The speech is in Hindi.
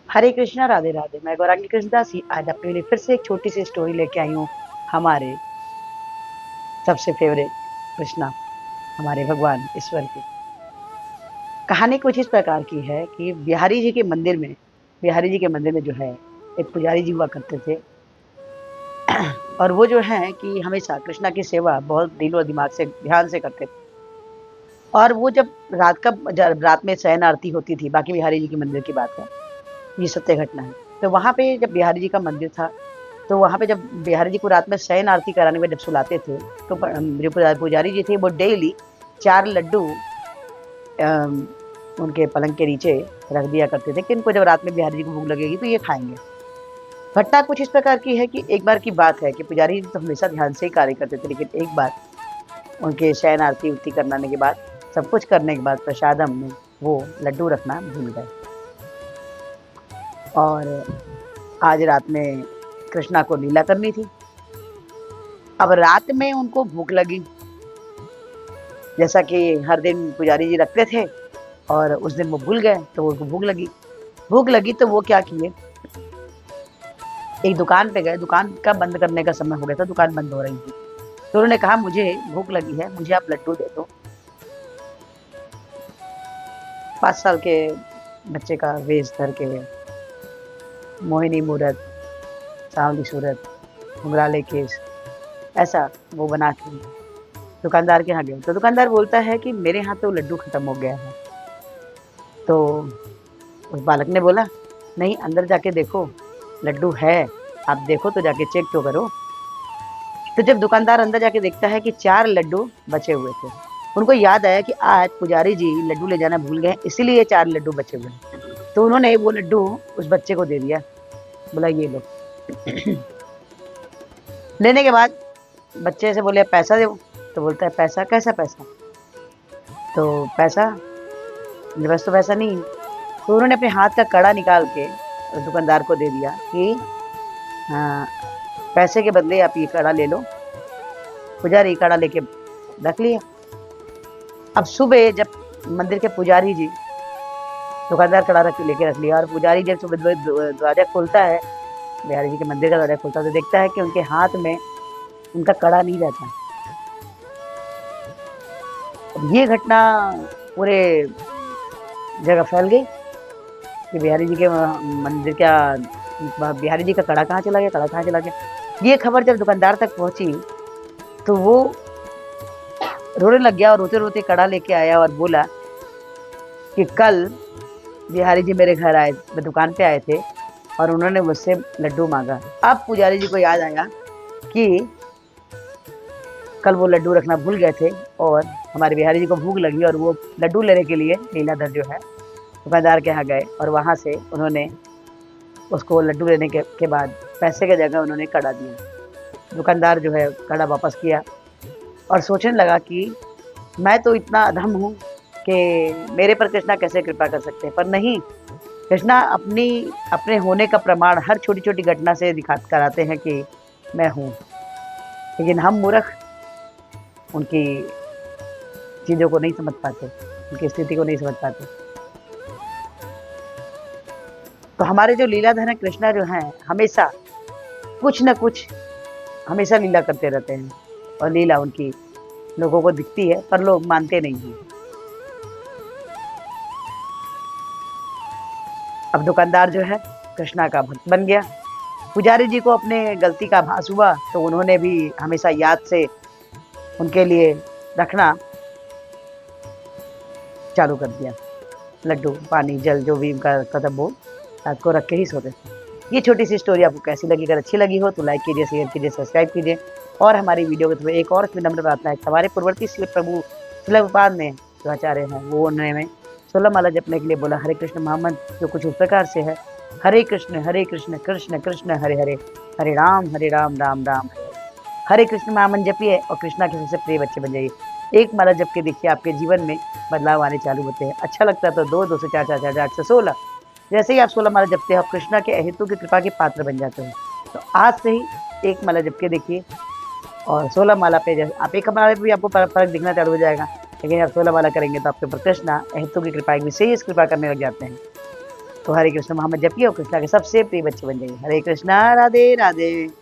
हरे कृष्णा, राधे राधे। मैं गौरांगी कृष्णदासी आज अपने लिए फिर से एक छोटी सी स्टोरी लेके आई हूँ। हमारे सबसे फेवरेट कृष्णा, हमारे भगवान ईश्वर की कहानी कुछ इस प्रकार की है कि बिहारी जी के मंदिर में जो है एक पुजारी जी हुआ करते थे। और वो जो है कि हमेशा कृष्णा की सेवा बहुत दिल और दिमाग से ध्यान से करते थे। और वो जब रात में शयन आरती होती थी, बाकी बिहारी जी के मंदिर की बात है, ये सत्य घटना है। तो वहां पे जब बिहारी जी का मंदिर था, तो वहाँ पे जब बिहारी जी को रात में शयन आरती कराने में जब सुलाते थे, तो जो पुजारी जी थे वो डेली 4 लड्डू उनके पलंग के नीचे रख दिया करते थे कि इनको जब रात में बिहारी जी को भूख लगेगी तो ये खाएंगे। घटना कुछ इस प्रकार की है कि एक बार की बात है कि पुजारी जी तो हमेशा ध्यान से ही कार्य करते थे, लेकिन एक बार उनके शयन आरती उरती कराने के बाद, सब कुछ करने के बाद प्रसादम में वो लड्डू रखना भूल गए। और आज रात में कृष्णा को लीला करनी थी। अब रात में उनको भूख लगी, जैसा कि हर दिन पुजारी जी रखते थे, और उस दिन वो भूल गए तो उनको भूख लगी तो वो क्या किए, एक दुकान पे गए। दुकान का बंद करने का समय हो गया था, दुकान बंद हो रही थी। तो उन्होंने कहा मुझे भूख लगी है, मुझे आप लड्डू दे दो। 5 साल के बच्चे का वेश धर के, मोहिनी मूरत, सांवली सूरत, घुंघराले केस, ऐसा वो बना के दुकानदार के यहाँ गए। तो दुकानदार बोलता है कि मेरे यहाँ तो लड्डू खत्म हो गया है। तो उस बालक ने बोला, नहीं, अंदर जाके देखो, लड्डू है, आप देखो तो जाके चेक तो करो। तो जब दुकानदार अंदर जाके देखता है कि 4 लड्डू बचे हुए थे, उनको याद आया कि आज पुजारी जी लड्डू ले जाना भूल गए, इसीलिए 4 लड्डू बचे हुए हैं। तो उन्होंने वो लड्डू उस बच्चे को दे दिया, बोला ये लो। लेने के बाद बच्चे से बोले पैसा दो। तो बोलता है पैसा? कैसा पैसा? तो पैसा, मेरे पास तो पैसा नहीं है। तो उन्होंने अपने हाथ का कड़ा निकाल के दुकानदार को दे दिया कि हाँ, पैसे के बदले आप ये कड़ा ले लो। पुजारी कड़ा लेके रख लिया। अब सुबह जब मंदिर के पुजारी जी, दुकानदार कड़ा लेके रख लिया, और पुजारी जब सुबह दरवाजा खोलता है, बिहारी जी के मंदिर का दरवाजा खोलता है, तो देखता है कि उनके हाथ में उनका कड़ा नहीं रहता। अब ये घटना पूरे जगह फैल गई कि बिहारी जी के मंदिर क्या, बिहारी जी का कड़ा कहाँ चला गया, कड़ा कहाँ चला गया। ये खबर जब दुकानदार तक पहुंची तो वो रोने लग गया, और रोते रोते कड़ा लेके आया और बोला कि कल बिहारी जी मेरे घर आए, दुकान पे आए थे, और उन्होंने मुझसे लड्डू मांगा। अब पुजारी जी को याद आया कि कल वो लड्डू रखना भूल गए थे, और हमारे बिहारी जी को भूख लगी, और वो लड्डू लेने के लिए लीलाधर जो है दुकानदार के यहाँ गए, और वहाँ से उन्होंने उसको लड्डू लेने के बाद पैसे के जगह उन्होंने कड़ा दिया। दुकानदार जो है कड़ा वापस किया और सोचने लगा कि मैं तो इतना अधम हूँ कि मेरे पर कृष्णा कैसे कृपा कर सकते हैं। पर नहीं, कृष्णा अपने होने का प्रमाण हर छोटी छोटी घटना से दिखा कराते हैं कि मैं हूँ। लेकिन हम मूर्ख उनकी चीज़ों को नहीं समझ पाते, उनकी स्थिति को नहीं समझ पाते। तो हमारे जो लीलाधर हैं कृष्णा जो हैं, हमेशा कुछ न कुछ हमेशा लीला करते रहते हैं, और लीला उनकी लोगों को दिखती है पर लोग मानते नहीं हैं। अब दुकानदार जो है कृष्णा का भक्त बन गया। पुजारी जी को अपने गलती का आभास हुआ, तो उन्होंने भी हमेशा याद से उनके लिए रखना चालू कर दिया। लड्डू, पानी, जल, जो भी उनका कदम हो, रात को रख के ही सोते थे। ये छोटी सी स्टोरी आपको कैसी लगी? अगर अच्छी लगी हो तो लाइक कीजिए, शेयर कीजिए, सब्सक्राइब कीजिए। और हमारी वीडियो के थ्रू एक और विनम्र प्रार्थना है, हमारे पूर्ववर्ती श्री प्रभु शिलाप्रभुपाद ने जो आचार्य हैं वो उन्होंने 16 माला जपने के लिए बोला। हरे कृष्ण महामंत्र जो कुछ इस प्रकार से है, हरे कृष्ण कृष्ण कृष्ण हरे हरे, हरे राम राम राम हरे। हरे कृष्ण महामंत्र जपिए और कृष्णा के सबसे प्रिय बच्चे बन जाइए। एक माला जप के देखिए, आपके जीवन में बदलाव आने चालू होते हैं। अच्छा लगता है तो 2 से 4 4 4 8 से 16, जैसे ही आप 16 माला जपते हैं, आप कृष्णा के अहेतु की कृपा के पात्र बन जाते हैं। तो आज से ही एक माला जप के देखिए, और 16 माला पे जैसे आप एक माला पे भी आपको फर्क दिखना चालू हो जाएगा, लेकिन आप 16 माला करेंगे तो आपके ऊपर कृष्णा अहेतु की कृपा, एक विशेष कृपा करने लग जाते हैं। तो हरे कृष्ण महामंत्र जपिए और कृष्णा के सबसे प्रिय बच्चे बन जाइए। हरे कृष्णा, राधे राधे।